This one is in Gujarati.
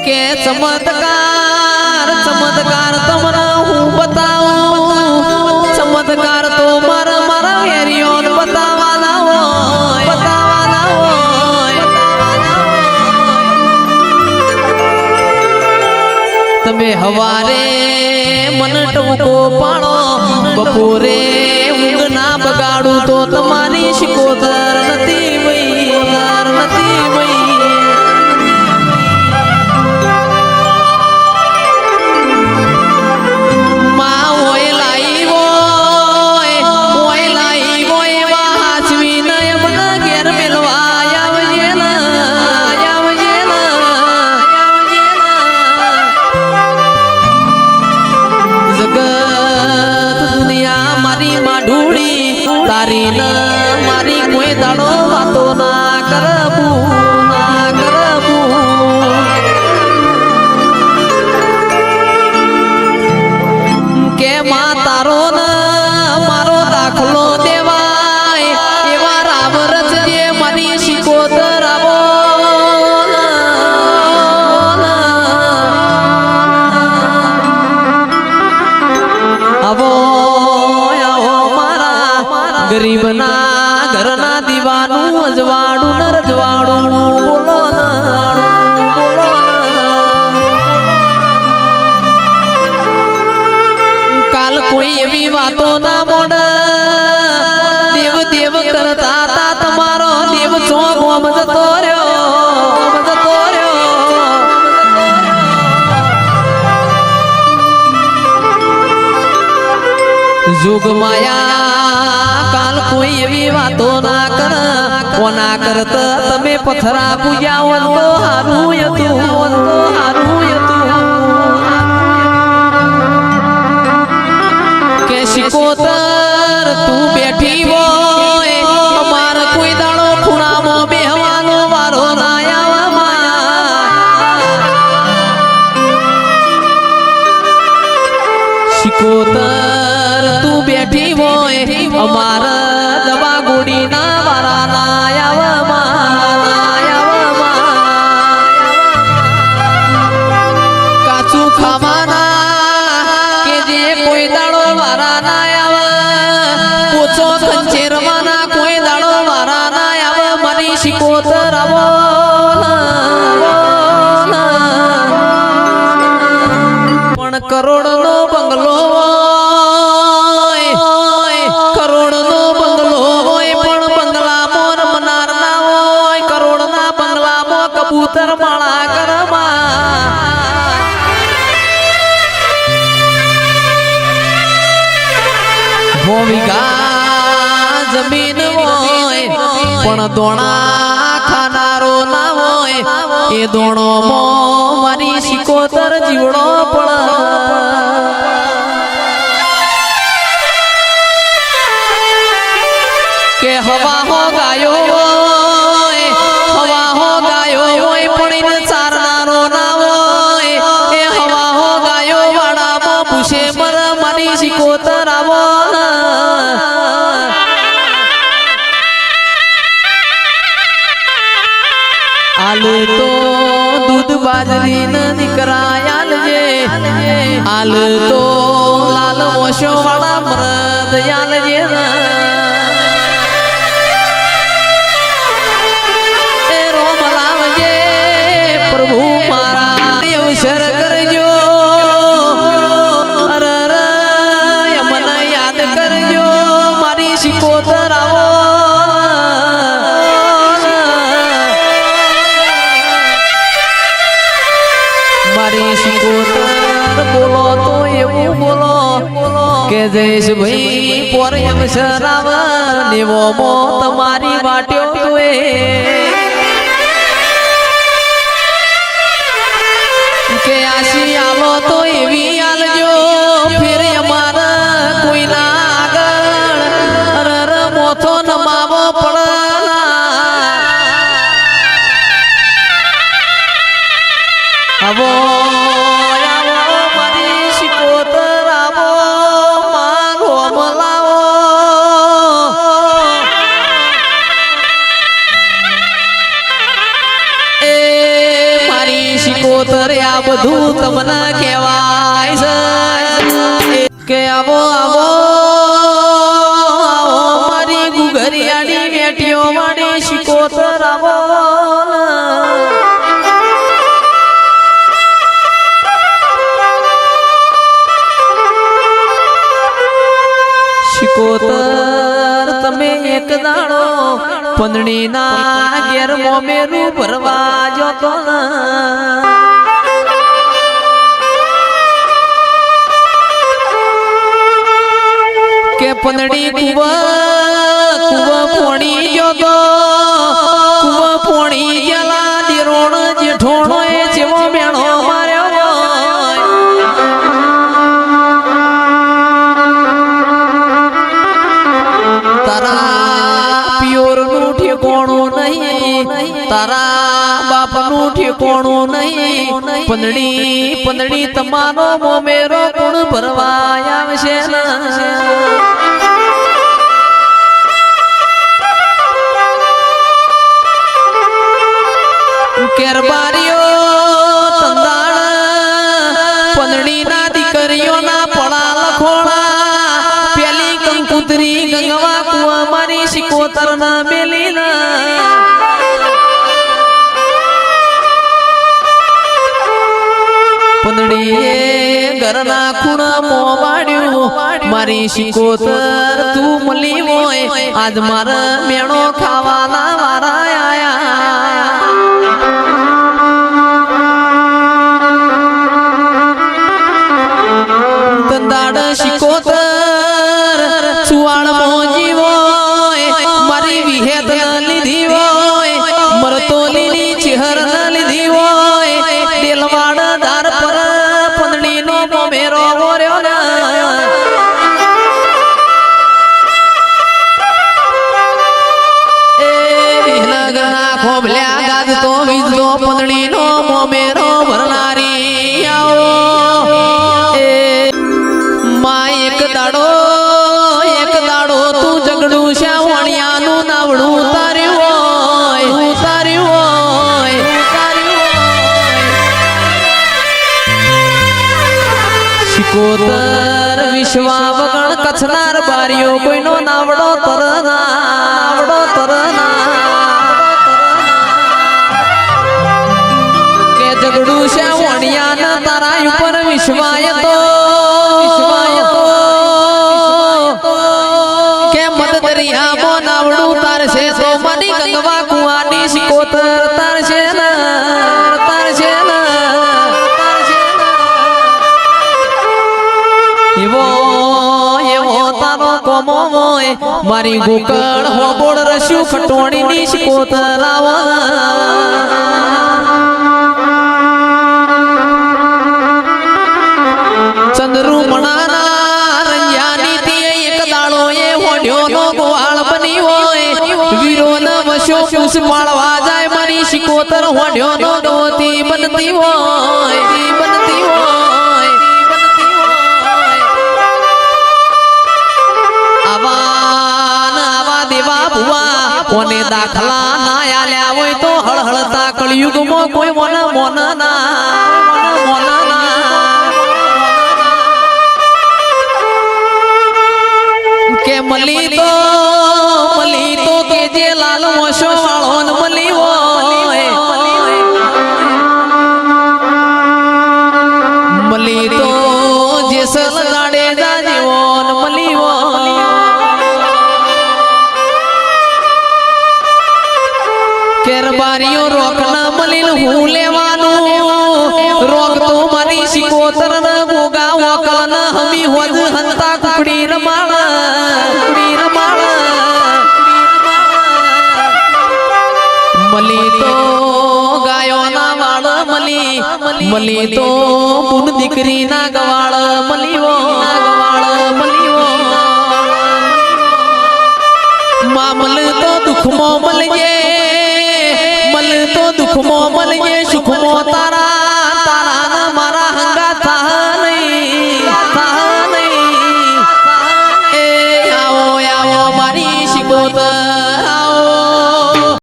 કે ચમત્કાર ચમત્કાર તમને હું બતાવું ચમત્કાર તો મારા વેરીઓને બતાવવાના હોય તમે હવારે મન ટૂંકો પાડો બપોરે ઊંઘ ના બગાડું તો તમારી શિકોતર નથી ભાઈ મારી કોઈ દાડો વાતો ના કરબું કે માં તારો ને મારો દાખલો દેવાય એવા રામ રચજે મારી શિકોતર આવો ગરીબના ઘરના દીવાનું અજવાડું ન રજવાડું બોલો કાલ કોઈ એવી વાતો ના મોડ દેવ દેવ કરતા હતા તમારો દેવ છો ગોમ જતો રહ્યો જોગ માયા કાલ કોઈ એવી વાતો ના કર કોના કરતા તમે પથરા પૂજાવો તો હારું હતું કે શિકોતર તું બેઠી હોય અમાર કોઈ દાડો ખૂણામાં બેહવાનો વારો ના આવવામાં શિકોતર તું બેઠી હોય અમારા દવા ગોડી ના વારા ના કાચું ખાવાના કે જે કોઈ દાડો વારા ના આવે પોચો ખંચેરવાના કોઈ દાડો વારા ના આવે મારી શિકોતર આવો પણ કરોડ નો બંગલો કબૂતર માળા કરમાં વીઘા જમીન હોય પણ દોણા ખાનારો ના હોય એ દોણો મારી શિકોતર જીવડો પણ કે હવા હો ગાયો શિકોતર આવો આલુ તો દૂધ બાજરી ન દીકરા આલ તો લાલ ઓશો વાળા મરદ આલજે રોમ લાવજે પ્રભુ મારા અવસર કરજો શિકોતર આવો મારી શિકોતર બોલો તો એવું બોલો કે જયેશ ભાઈ પોર અવસર આવે નેવો મો તમારી વાટ્યો તુએ કે આશી આલો તો એવી આલજો ફેર અમારા કોઈના મોથો નમાવો આવો મારી શિકોતર આવો મારો મલાવો એ મારી શિકોતર શિકોતર આ બધું તમને કહેવાય છે કે આવો આવો મારી ગુગરિયાની બેટીઓ વાળી શિકોતર આવો શિકોતર તમે એક દાડો પંદણી ના ઘેર મોમેરું ભરવા જતો કે પંદણી કુવા પોણી જતો કુવા પોણી ગયેલા દિરોણ જેઠોણો એ જેવો મેળો માર્યો તારા પિયોર નું ઠેકોણું નહીં તારા બાપ નું ઠેકોણું નહીં પંદડી તમારો મોમેરો કોણ ભરવા આવશે કેરબારીઓ તંદાણ પંદડી ના દીકરીઓના પડા લખોણા પેલી કંકુતરી ગંગવા કુવા મારી શિકોતર ના મેલી પંદડીએ ઘરના ખૂણા મોવાડ્યું મારી શિકોતર તું મળી હોય આજ મારા મેણો ખાવાના વારા આયા તંદાડ શિકોતર સુવાળ મોજી હોય મારી વિહેત ન લીધી હોય મરતો લીલી ચહેર ન લીધી હોય દેલવાડ ધાર પર પંદડી નો મોમેરો વર્યો ને એ નગરના ખોભલ્યા ગાજ તો વીજતો પંદડી નો મોમેરો ભરનારી આવો એક દાડો તું જગડું શાવણિયાનું નાવડું તાર્યું હોય શિકોતર વિશ્વા વગણ કચ્છનાર બારીઓ કોઈનો નાવડો તરના કે જગડું શાવણિયાના તારા ઉપર વિશ્વાય તો નાવડું તારશે તો મારી ગંગવા કુવાની શિકોતર તારશે એવો તારો કોમો હોય મારી ગોકળ હોબોળ રસ્યું ખટોણી ની શિકોતર આવા ચંદ્રુ મણાના રંજાની થી એક દાડો એ હોડ્યો નો ગોવાળ બની હોય વીરો ના વશો પૂછ પાળવા જાય મારી શિકોતર હોડ્યો નો ડોતી બનતી હોય આવા દેવા ભુવા કોને દાખલા ના આલ્યા હોય તો હળહળતા કળિયુગમાં કોઈ મોન ના કે મલી તો કે જે લાલ મોશો વાળોન મલી હોય મલી તો જે સલ ગાડે જાજીવોન મલી હોય કેરબારીઓ રોક ના મલીન હું લેવાનું રોક તો મારી શિકોતર ના ગોગા વકલ ના હમી હોજ હંતા કુકડી રમાડા મલી તો ગાયો ના વાળ મલી તો પુન દીકરી ના ગવાળ મલીવો મામલ તો દુખમો મલજે સુખમો તારા